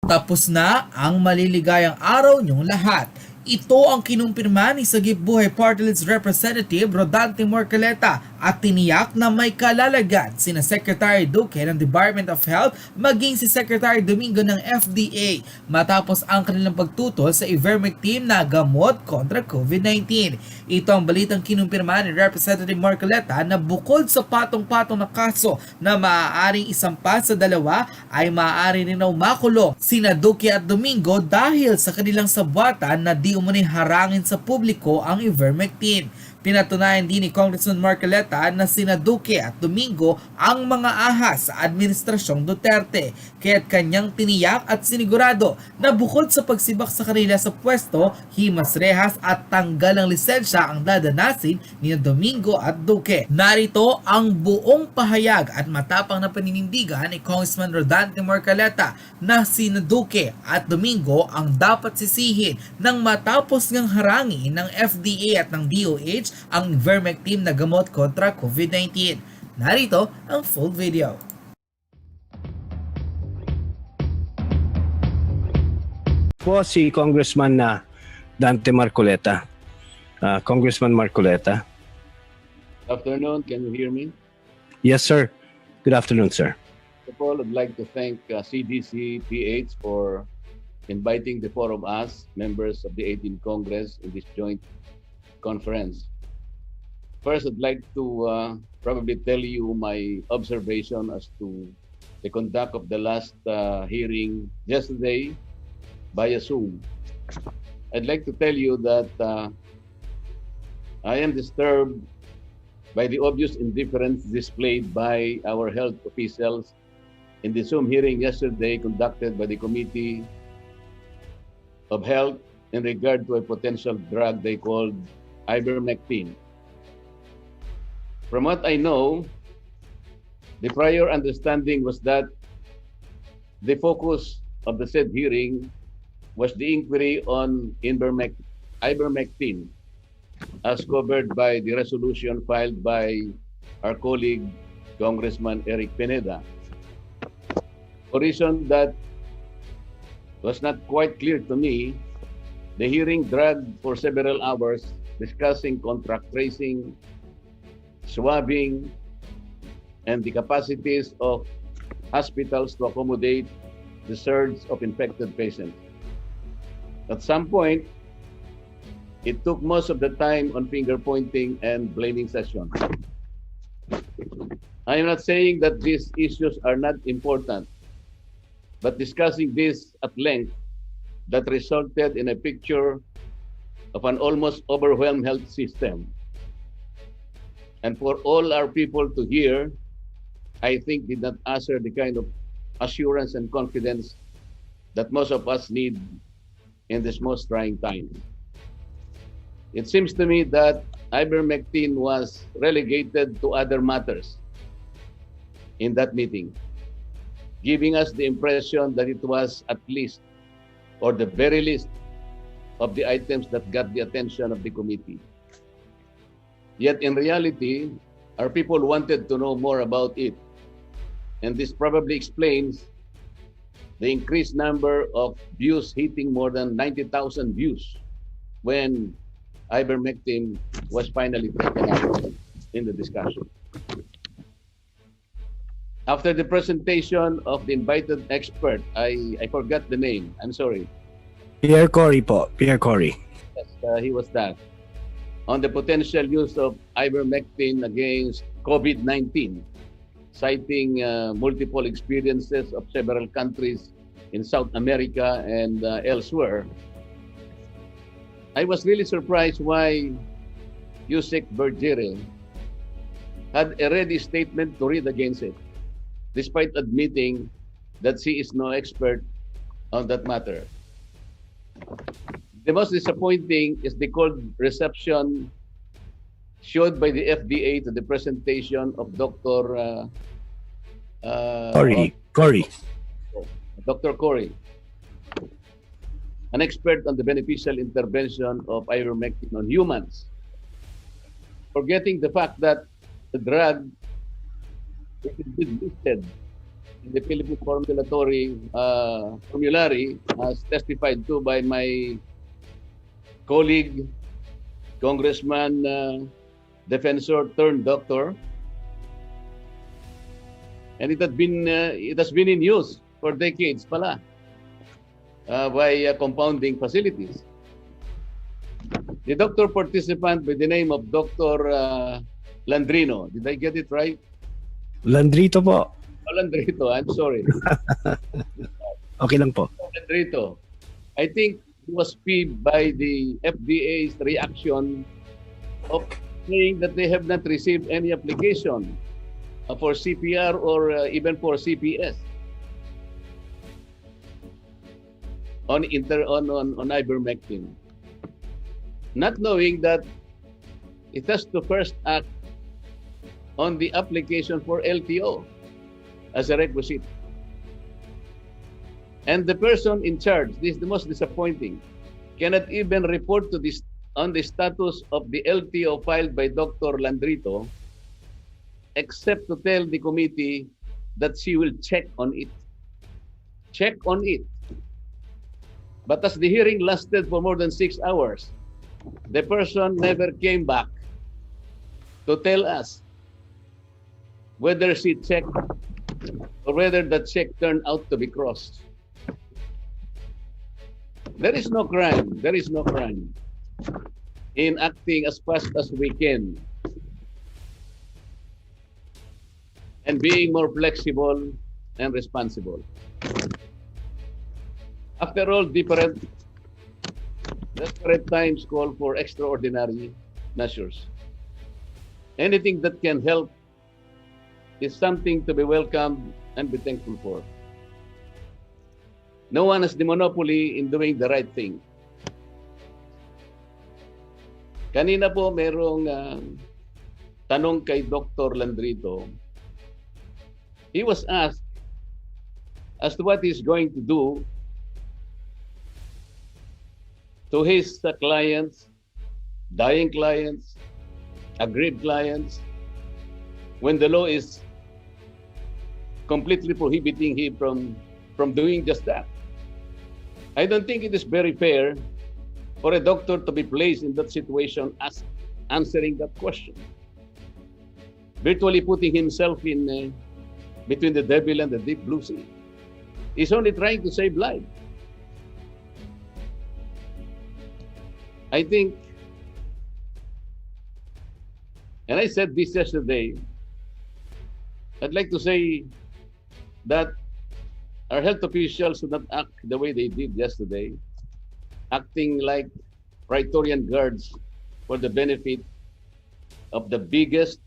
Tapos na ang maliligayang araw niyong lahat. Ito ang kinumpirma ni Sagip Buhay Party List Representative Rodante Marcoleta at tiniyak na may kalalagyan sina Secretary Duque ng Department of Health maging si Secretary Domingo ng FDA matapos ang kanilang pagtutol sa ivermectin na gamot kontra COVID-19. Ito ang balitang kinumpirma ni Representative Marcoleta na bukod sa patong-patong na kaso na maaaring isampa sa dalawa ay maaari rin na makulong sina Duque at Domingo dahil sa kanilang sabwatan na di umunay harangin sa publiko ang ivermectin. Pinatunayan din ni Congressman Marcoleta na sina Duque at Domingo ang mga ahas sa Administrasyong Duterte, kaya't kanyang tiniyak at sinigurado na bukod sa pagsibak sa kanila sa pwesto, himas rehas at tanggal ng lisensya ang dadanasin ni Domingo at Duque. Narito ang buong pahayag at matapang na paninindigan ni Congressman Rodante Marcoleta na sina Duque at Domingo ang dapat sisihin nang matapos ngang harangin ng FDA at ng DOH ang ivermectin na gamot kontra COVID-19. Narito ang full video. Po si Congressman Dante Marcoleta. Congressman Marcoleta. Afternoon, can you hear me? Yes, sir. Good afternoon, sir. First of all, I'd like to thank CDC-PH for inviting the four of us, members of the 18th Congress, in this joint conference. First, I'd like to probably tell you my observation as to the conduct of the last hearing yesterday via Zoom. I'd like to tell you that I am disturbed by the obvious indifference displayed by our health officials in the Zoom hearing yesterday conducted by the Committee of Health in regard to a potential drug they called ivermectin. From what I know, the prior understanding was that the focus of the said hearing was the inquiry on ivermectin as covered by the resolution filed by our colleague, Congressman Eric Pineda. For reason that was not quite clear to me, the hearing dragged for several hours discussing contract tracing, swabbing, and the capacities of hospitals to accommodate the surge of infected patients. At some point, it took most of the time on finger-pointing and blaming sessions. I am not saying that these issues are not important, but discussing this at length that resulted in a picture of an almost overwhelmed health system. And for all our people to hear, I think did not answer the kind of assurance and confidence that most of us need in this most trying time. It seems to me that ivermectin was relegated to other matters in that meeting, giving us the impression that it was at least, or the very least, of the items that got the attention of the committee. Yet in reality, our people wanted to know more about it. And this probably explains the increased number of views hitting more than 90,000 views when ivermectin was finally taken up in the discussion. After the presentation of the invited expert, I forgot the name, I'm sorry. Pierre Cory po. Pierre Cory. Yes, he was that. On the potential use of ivermectin against COVID-19, citing multiple experiences of several countries in South America and elsewhere. I was really surprised why Yusek Bergere had a ready statement to read against it, despite admitting that she is no expert on that matter. The most disappointing is the cold reception showed by the FDA to the presentation of Dr. Cory, an expert on the beneficial intervention of ivermectin on humans, forgetting the fact that the drug is listed in the Philippine Formulary, as testified to by my colleague, Congressman, defensor turned doctor, and it has been in use for decades pala by compounding facilities. The doctor participant by the name of Dr. Landrino, did I get it right? Landrito po. Oh, Landrito, I'm sorry. Okay lang po. Landrito, I think he was peeved by the FDA's reaction of saying that they have not received any application for CPR or even for CPS on ivermectin, not knowing that it has to first act on the application for LTO as a requisite. And the person in charge, this is the most disappointing, cannot even report to this on the status of the LTO filed by Dr. Landrito, except to tell the committee that she will check on it. Check on it. But as the hearing lasted for more than 6 hours, the person never came back to tell us whether she checked or whether that check turned out to be crossed. There is no crime. There is no crime in acting as fast as we can and being more flexible and responsible. After all, desperate times call for extraordinary measures. Anything that can help is something to be welcomed and be thankful for. No one has the monopoly in doing the right thing. Kanina po merong tanong kay Dr. Landrito. He was asked as to what he's going to do to his clients, dying clients, aggrieved clients, when the law is completely prohibiting him from doing just that. I don't think it is very fair for a doctor to be placed in that situation as answering that question, virtually putting himself in between the devil and the deep blue sea. He's only trying to save life. I think, and I said this yesterday, I'd like to say that our health officials should not act the way they did yesterday, acting like Praetorian guards for the benefit of the biggest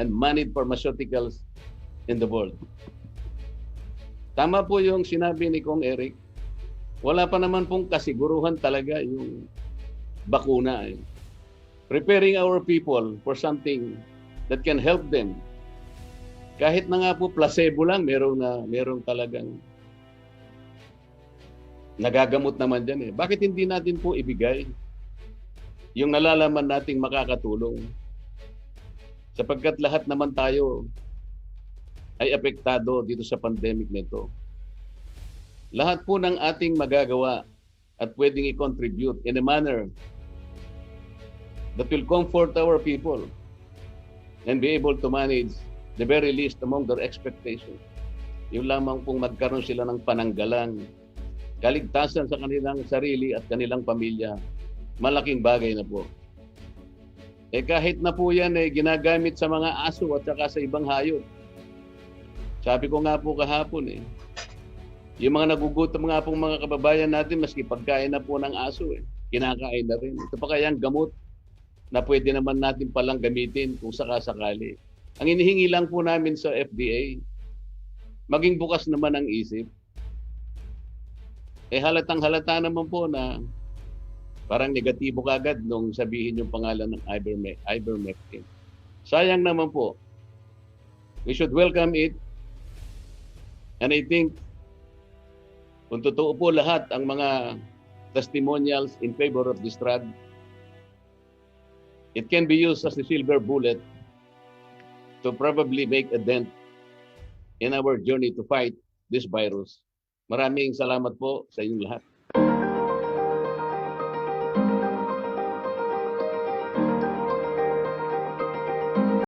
and moneyed pharmaceuticals in the world. Tama po yung sinabi ni Kong Eric. Wala pa naman pong kasiguruhan talaga yung bakuna. Preparing our people for something that can help them. Kahit na nga po placebo lang, merong talagang nagagamot naman dyan. Bakit hindi natin po ibigay yung nalalaman nating makakatulong? Sapagkat lahat naman tayo ay apektado dito sa pandemic nito. Lahat po ng ating magagawa at pwedeng i-contribute in a manner that will comfort our people and be able to manage the very least among their expectations. Yung lamang pong magkaroon sila ng pananggalang, kaligtasan sa kanilang sarili at kanilang pamilya, malaking bagay na po. Kahit na po yan ginagamit sa mga aso at saka sa ibang hayop. Sabi ko nga po kahapon yung mga nagugutom nga pong mga kababayan natin, maski pagkain na po ng aso kinakain na rin. Ito pa kayang gamot na pwede naman natin palang gamitin kung sakasakali. Ang inihingi lang po namin sa FDA, maging bukas naman ang isip. Halatang halata naman po na parang negatibo kagad nung sabihin yung pangalan ng ivermectin. Sayang naman po. We should welcome it. And I think, kung totoo po lahat ang mga testimonials in favor of this drug, it can be used as a silver bullet to probably make a dent in our journey to fight this virus. Maraming salamat po sa inyong lahat.